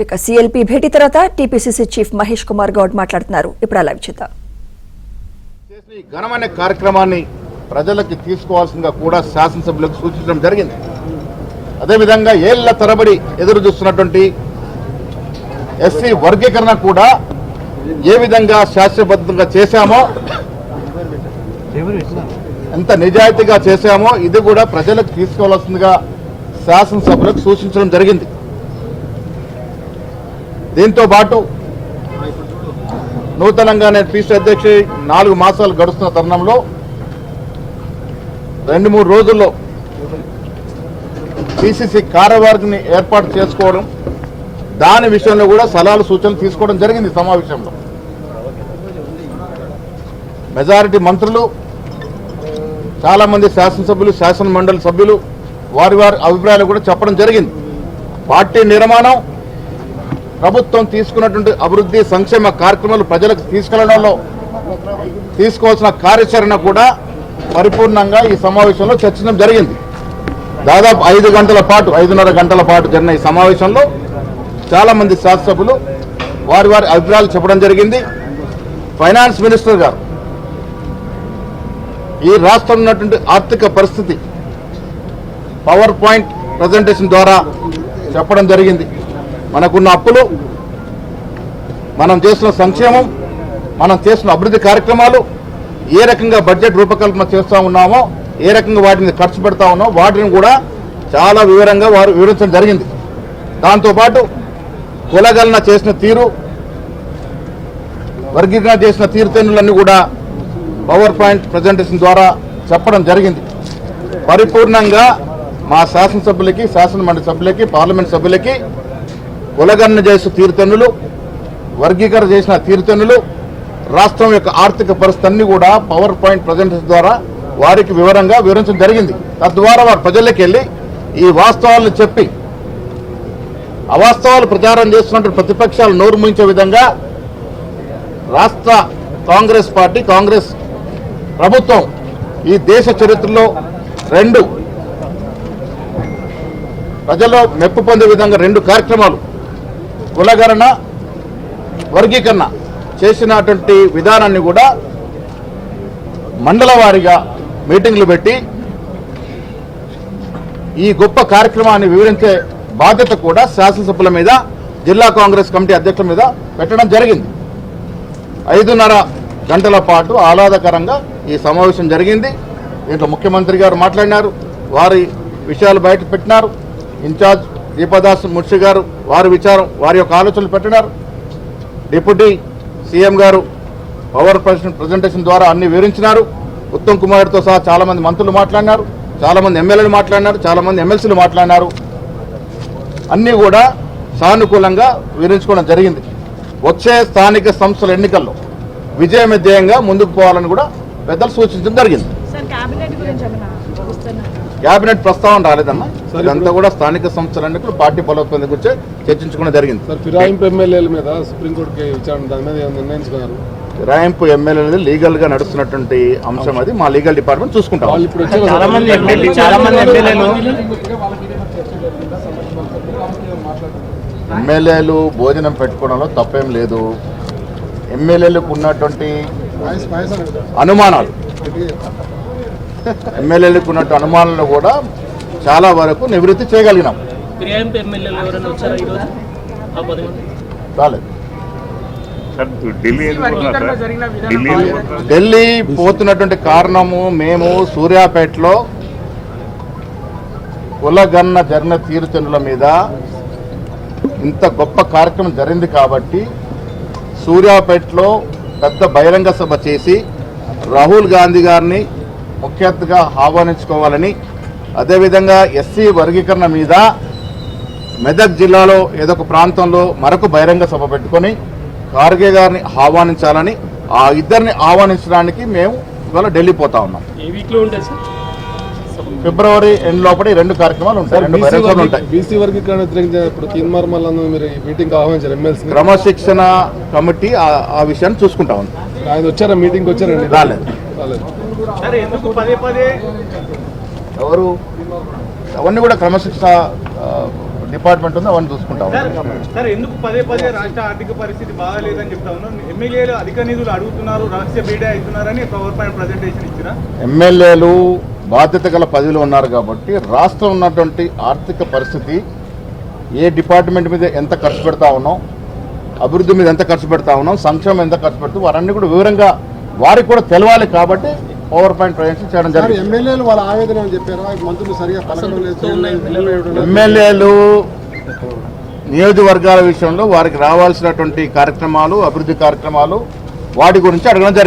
ఇక సిఎల్పి భేటీ తర్వాత TPCC chief Mahesh Kumar Goud మాట్లాడుతున్నారు. ఇప్పుడు లైవ్ చూద్దాం. ఘనమైన కార్యక్రమాన్ని ప్రజలకు తీసుకోవాల్సిందిగా కూడా శాసనసభ్యులకు సూచించడం జరిగింది. అదేవిధంగా ఏళ్ల తరబడి ఎదురు చూస్తున్నటువంటి ఎస్సీ వర్గీకరణ కూడా ఏ విధంగా శాస్త్రబద్ధంగా చేశామో, ఎంత నిజాయితీగా చేశామో ఇది కూడా ప్రజలకు తీసుకోవాల్సిందిగా శాసనసభ్యులకు సూచించడం జరిగింది. దీంతో పాటు నూతనంగా నేను పీసీ అధ్యక్షుడు 4 మాసాలు గడుస్తున్న తరుణంలో 2-3 రోజుల్లో పీసీసీ కార్యవర్గాన్ని ఏర్పాటు చేసుకోవడం, దాని విషయంలో కూడా సలహాలు సూచనలు తీసుకోవడం జరిగింది. సమావేశంలో మెజారిటీ మంత్రులు, చాలా మంది శాసనసభ్యులు, శాసన మండలి సభ్యులు వారి అభిప్రాయాలు కూడా చెప్పడం జరిగింది. పార్టీ నిర్మాణం, ప్రభుత్వం తీసుకున్నటువంటి అభివృద్ధి సంక్షేమ కార్యక్రమాలు ప్రజలకు తీసుకెళ్లడంలో తీసుకోవాల్సిన కార్యాచరణ కూడా పరిపూర్ణంగా ఈ సమావేశంలో చర్చించడం జరిగింది. దాదాపు 5.5 గంటల పాటు జరిగిన ఈ సమావేశంలో చాలా మంది శాసనసభ్యులు వారి అభిప్రాయాలు చెప్పడం జరిగింది. ఫైనాన్స్ మినిస్టర్ గారు ఈ రాష్ట్రంలో ఉన్నటువంటి ఆర్థిక పరిస్థితి పవర్ పాయింట్ ప్రజెంటేషన్ ద్వారా చెప్పడం జరిగింది. మనకున్న అప్పులు, మనం చేస్తున్న సంక్షేమం, మనం చేస్తున్న అభివృద్ధి కార్యక్రమాలు, ఏ రకంగా బడ్జెట్ రూపకల్పన చేస్తూ ఉన్నామో, ఏ రకంగా వాటిని ఖర్చు పెడతా ఉన్నామో వాటిని కూడా చాలా వివరంగా వారు వివరించడం జరిగింది. దాంతోపాటు కులగణన చేసిన తీరు, వర్గీకరణ చేసిన తీరుతెన్నులన్నీ కూడా పవర్ పాయింట్ ప్రజెంటేషన్ ద్వారా చెప్పడం జరిగింది. పరిపూర్ణంగా మా శాసనసభ్యులకి, శాసన మండలి సభ్యులకి, పార్లమెంట్ సభ్యులకి కులగణన చేసిన తీరుతెన్నులు, వర్గీకరణ చేసిన తీరుతెన్నులు, రాష్ట్రం యొక్క ఆర్థిక పరిస్థితి కూడా పవర్ పాయింట్ ప్రజెంటేషన్ ద్వారా వారికి వివరంగా వివరించడం జరిగింది. తద్వారా వారు ప్రజల్లోకి వెళ్ళి ఈ వాస్తవాలను చెప్పి అవాస్తవాలు ప్రచారం చేస్తున్నటువంటి ప్రతిపక్షాలు నోరు మూయించే విధంగా రాష్ట్ర కాంగ్రెస్ పార్టీ, కాంగ్రెస్ ప్రభుత్వం ఈ దేశ చరిత్రలో 2 ప్రజల్లో మెప్పు పొందే విధంగా 2 కార్యక్రమాలు, కులగణన, వర్గీకరణ చేసినటువంటి విధానాన్ని కూడా మండల వారీగా మీటింగ్లు పెట్టి ఈ గొప్ప కార్యక్రమాన్ని వివరించే బాధ్యత కూడా శాసనసభ్యుల మీద, జిల్లా కాంగ్రెస్ కమిటీ అధ్యక్షుల మీద పెట్టడం జరిగింది. 5.5 గంటల పాటు ఆహ్లాదకరంగా ఈ సమావేశం జరిగింది. దీంట్లో ముఖ్యమంత్రి గారు మాట్లాడినారు, వారి విషయాలు బయట పెట్టినారు. ఇన్ఛార్జ్ దీపదాస్ మున్షి గారు వారి విచారం, వారి యొక్క ఆలోచనలు పెట్టినారు. డిప్యూటీ సీఎం గారు పవర్ ప్రజెంటేషన్ ద్వారా అన్ని వివరించినారు. ఉత్తమ్ కుమార్తో సహా చాలామంది మంత్రులు మాట్లాడినారు, చాలామంది ఎమ్మెల్యేలు మాట్లాడినారు, చాలామంది ఎమ్మెల్సీలు మాట్లాడినారు. అన్నీ కూడా సానుకూలంగా వివరించుకోవడం జరిగింది. వచ్చే స్థానిక సంస్థల ఎన్నికల్లో విజయమే ధ్యేయంగా ముందుకు పోవాలని కూడా పెద్దలు సూచించడం జరిగింది. క్యాబినెట్ ప్రస్తావన రాలేదమ్మా, ఇదంతా కూడా స్థానిక సంస్థల ఎన్నికలు పార్టీ బలోపేతం గురించి చర్చించుకోవడం జరిగింది. ఫిరాయింపు ఎమ్మెల్యేల మీద సుప్రీంకోర్టుకి విచారణ, దాని మీద నిర్ణయించుకున్నారు. ఫిరాయింపు ఎమ్మెల్యే అనేది లీగల్ గా నడుస్తున్నటువంటి అంశం, అది మా లీగల్ డిపార్ట్మెంట్ చూసుకుంటాం. ఎమ్మెల్యేలు భోజనం పెట్టుకోవడంలో తప్పేం లేదు. ఎమ్మెల్యేలకు ఉన్నటువంటి అనుమానాలు, ఎమ్మెల్యేలకు ఉన్నట్టు అనుమానాలను కూడా చాలా వరకు నివృత్తి చేయగలిగినాం. రాలేదు. ఢిల్లీ పోతున్నటువంటి కారణము, మేము సూర్యాపేటలో కులగణన జరిగిన తీరుతెన్నుల మీద ఇంత గొప్ప కార్యక్రమం జరిగింది కాబట్టి సూర్యాపేటలో పెద్ద బహిరంగ సభ చేసి రాహుల్ గాంధీ గారిని ముఖ్య అతిథిగా ఆహ్వానించుకోవాలని, అదేవిధంగా ఎస్సీ వర్గీకరణ మీద మెదక్ జిల్లాలో ఏదో ఒక ప్రాంతంలో మరొక బహిరంగ సభ పెట్టుకొని ఖార్గే గారిని ఆహ్వానించాలని, ఆ ఇద్దరిని ఆహ్వానించడానికి మేము ఇవాళ ఢిల్లీ పోతా ఉన్నాం. ఫిబ్రవరి ఎండ్ లోపల 2 కార్యక్రమాలు ఉంటాయి, 2 బహిరంగ ఉంటాయి. బీసీ వర్గీకరణ మీటింగ్ ఆహ్వానించారు ఎమ్మెల్సీ. క్రమశిక్షణ కమిటీ ఆ విషయాన్ని చూసుకుంటా ఉంది. ఆయన వచ్చారా మీటింగ్? వచ్చారండి. రాలేదు. ఎవరు అవన్నీ కూడా క్రమశిక్షణ డిపార్ట్మెంట్ ఉందో అవన్నీ చూసుకుంటాం. సార్ ఎందుకు పదే పదే రాష్ట్ర ఆర్థిక పరిస్థితి బాగాలేదని చెప్తా ఉన్నాం? ఎమ్మెల్యేలు అధిక నిధులు అడుగుతున్నారు, రహస్య బీడే అవుతున్నారని పవర్ పాయింట్ ప్రజెంటేషన్ ఇచ్చినా ఎమ్మెల్యేలు బాధ్యత గల పదవిలో ఉన్నారు కాబట్టి రాష్ట్రం ఉన్నటువంటి ఆర్థిక పరిస్థితి, ఏ డిపార్ట్మెంట్ మీద ఎంత ఖర్చు పెడతా ఉన్నాం, అభివృద్ధి మీద ఎంత ఖర్చు పెడతా ఉన్నాం, సంక్షేమం ఎంత ఖర్చు పెడుతూ వారన్నీ కూడా వివరంగా వారికి కూడా తెలవాలి కాబట్టి పవర్ పాయింట్ ప్రజెంటేషన్ చేయడం జరిగింది. ఎమ్మెల్యేలు వాళ్ళ ఆవేదన అని చెప్పారా? మంత్రులు సరిగా పలకడం లేదు. ఎమ్మెల్యేలు నియోజకవర్గాల విషయంలో వారికి రావాల్సినటువంటి కార్యక్రమాలు, అభివృద్ధి కార్యక్రమాలు వాటి గురించి అడగడం జరిగింది.